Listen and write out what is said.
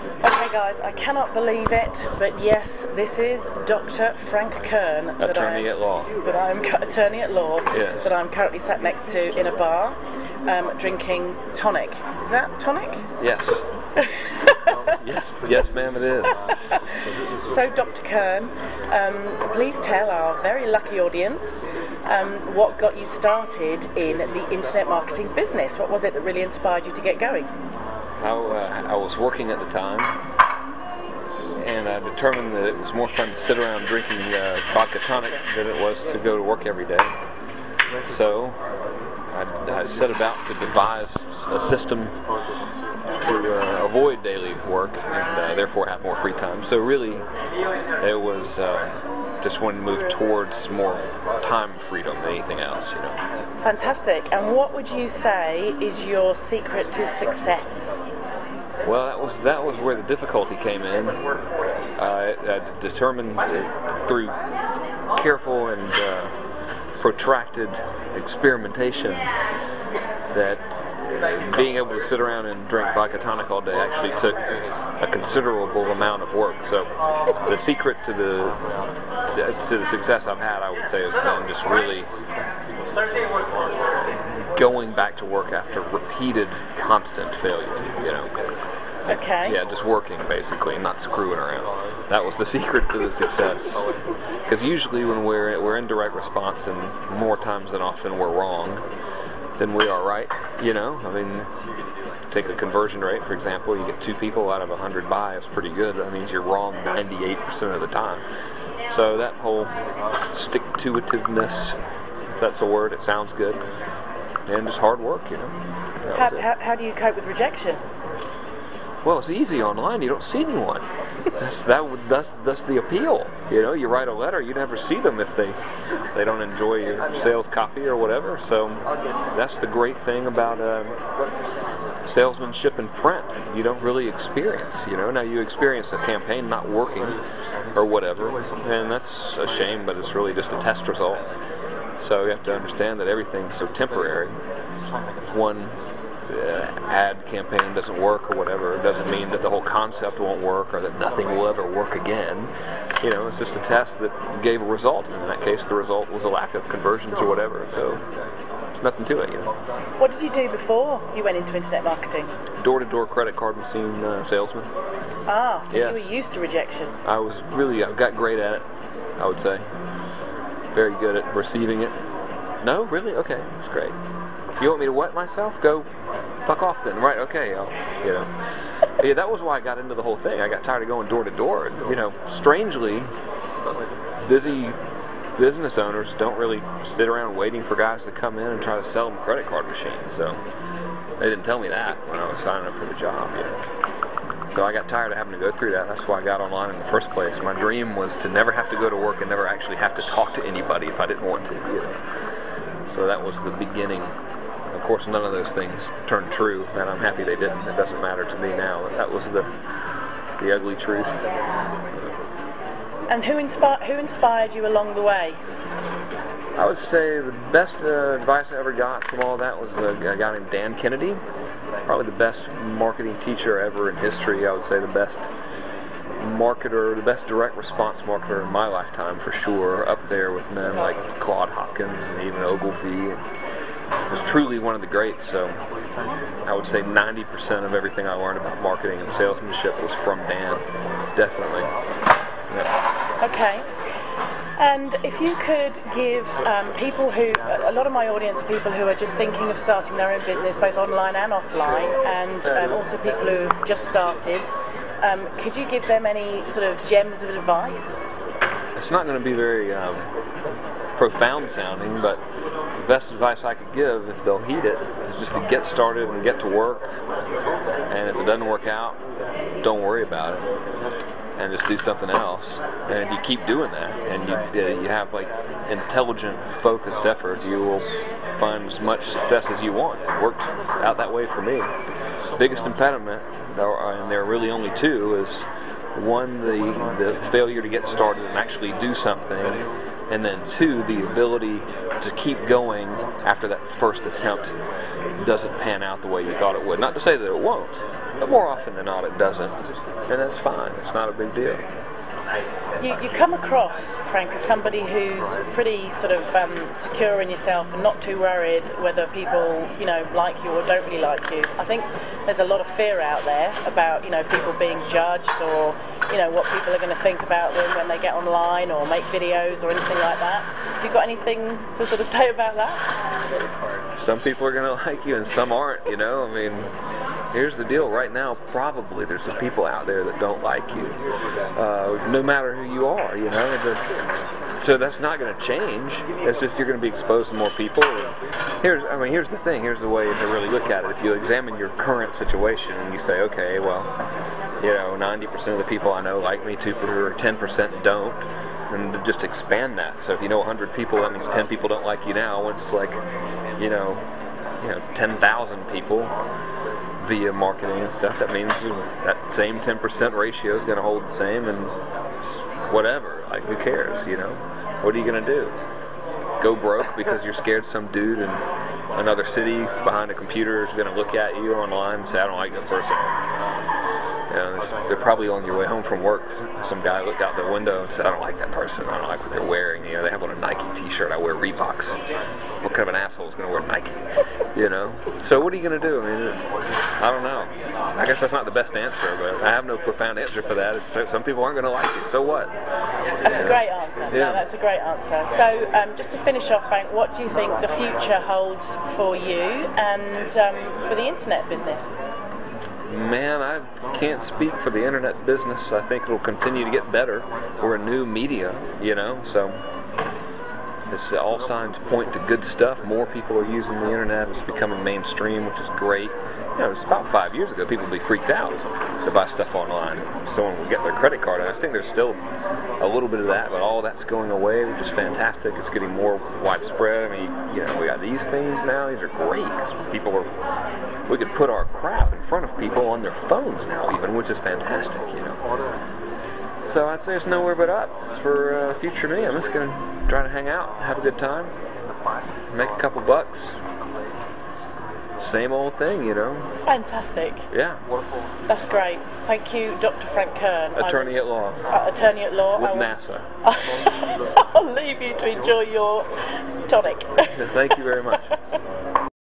Okay guys, I cannot believe it, but yes, this is Dr. Frank Kern. Attorney at law. Attorney at law. Yes. That I'm currently sat next to in a bar, drinking tonic. Is that tonic? Yes. Yes ma'am, it is. So Dr. Kern, please tell our very lucky audience what got you started in the internet marketing business. What was it that really inspired you to get going? I was working at the time, and I determined that it was more fun to sit around drinking vodka tonic than it was to go to work every day. So I set about to devise a system to avoid daily work and therefore have more free time. So really, it was just wanting to move towards more time freedom than anything else, you know. Fantastic. And what would you say is your secret to success? Well, that was where the difficulty came in. I determined through careful and protracted experimentation that being able to sit around and drink vodka tonic all day actually took a considerable amount of work. So the secret to the success I've had, I would say, has been just really going back to work after repeated, constant failure, you know. Okay. Yeah, just working basically, not screwing around. That was the secret to the success. Because usually when we're in direct response, and more times than often we're wrong, then we are right. You know, I mean, take the conversion rate for example. You get 2 people out of 100 buy, it's pretty good. That means you're wrong 98% of the time. So that whole stick-to-itiveness, if that's a word, it sounds good, and just hard work, you know. How do you cope with rejection? Well, it's easy online. You don't see anyone. That's the appeal. You know, you write a letter, you never see them if they don't enjoy your sales copy or whatever. So that's the great thing about salesmanship in print. You don't really experience. You know, now you experience a campaign not working or whatever, and that's a shame. But it's really just a test result. So you have to understand that everything's so temporary. One ad campaign doesn't work or whatever, it doesn't mean that the whole concept won't work or that nothing will ever work again. You know, it's just a test that gave a result. In that case, the result was a lack of conversions or whatever. So there's nothing to it, you know. What did you do before you went into internet marketing? Door-to-door credit card machine salesman. Ah, so yes. You were used to rejection. I got great at it, I would say. Very good at receiving it. No, really? Okay, that's great. If you want me to wet myself, go fuck off then. Right, okay, you know. Yeah, that was why I got into the whole thing. I got tired of going door to door. And, you know, strangely, busy business owners don't really sit around waiting for guys to come in and try to sell them credit card machines. So they didn't tell me that when I was signing up for the job, you know. So I got tired of having to go through that. That's why I got online in the first place. My dream was to never have to go to work and never actually have to talk to anybody if I didn't want to, you know. So that was the beginning. Of course, none of those things turned true, and I'm happy they didn't. It doesn't matter to me now. That was the ugly truth. And who inspired you along the way? I would say the best advice I ever got from all that was a guy named Dan Kennedy. Probably the best marketing teacher ever in history. I would say the best marketer, the best direct response marketer in my lifetime for sure. Up there with men like Claude Hopkins and even Ogilvy. Was truly one of the greats. So I would say 90% of everything I learned about marketing and salesmanship was from Dan. Definitely. Yeah. Okay. And if you could give people who, a lot of my audience are people who are just thinking of starting their own business, both online and offline, and also people who have just started, could you give them any sort of gems of advice? It's not going to be very profound sounding, but the best advice I could give, if they'll heed it, is just to get started and get to work. And if it doesn't work out, don't worry about it, and just do something else. And if you keep doing that, and you have like intelligent, focused effort, you will find as much success as you want. It worked out that way for me. The biggest impediment, and there are really only 2, is one, the failure to get started and actually do something, and then 2, the ability to keep going after that first attempt doesn't pan out the way you thought it would. Not to say that it won't, but more often than not it doesn't, and that's fine. It's not a big deal. You come across, Frank, as somebody who's pretty sort of secure in yourself and not too worried whether people, like you or don't really like you. I think there's a lot of fear out there about, people being judged or, what people are going to think about them when they get online or make videos or anything like that. Have you got anything to sort of say about that? Some people are going to like you and some aren't, I mean, here's the deal. Right now, probably there's some people out there that don't like you, no matter who you are, So that's not going to change. It's just you're going to be exposed to more people. Here's the thing. Here's the way to really look at it. If you examine your current situation and you say, okay, well, 90% of the people I know like me, 2% or 10% don't, and just expand that. So if you know 100 people, that means 10 people don't like you now. When it's like, 10,000 people via marketing and stuff, that means that same 10% ratio is going to hold the same, and whatever, like, who cares, What are you going to do? Go broke because you're scared some dude in another city behind a computer is going to look at you online and say, I don't like that person. They're probably on your way home from work. Some guy looked out the window and said, I don't like that person. I don't like what they're wearing. They have on a Nike t-shirt. I wear Reeboks. What kind of an asshole is going to wear Nike? So what are you going to do? I don't know. I guess that's not the best answer, but I have no profound answer for that. Some people aren't going to like you. So what? That's a great answer. Yeah. No, that's a great answer. So just to finish off, Frank, what do you think the future holds for you and for the internet business? Man, I can't speak for the internet business. I think it'll continue to get better. We're a new media, so all signs point to good stuff. More people are using the internet. It's becoming mainstream, which is great. It's about 5 years ago, people would be freaked out to buy stuff online. Someone would get their credit card, and I think there's still a little bit of that, but all that's going away, which is fantastic. It's getting more widespread. We got these things now. These are great because we could put our crap in front of people on their phones now, even, which is fantastic. So I'd say it's nowhere but up. As for future me, I'm just going to try to hang out, have a good time, make a couple bucks. Same old thing, Fantastic. Yeah. That's great. Thank you, Dr. Frank Kern. Attorney at law. Attorney at law. With NASA. I'll leave you to enjoy your tonic. Thank you very much.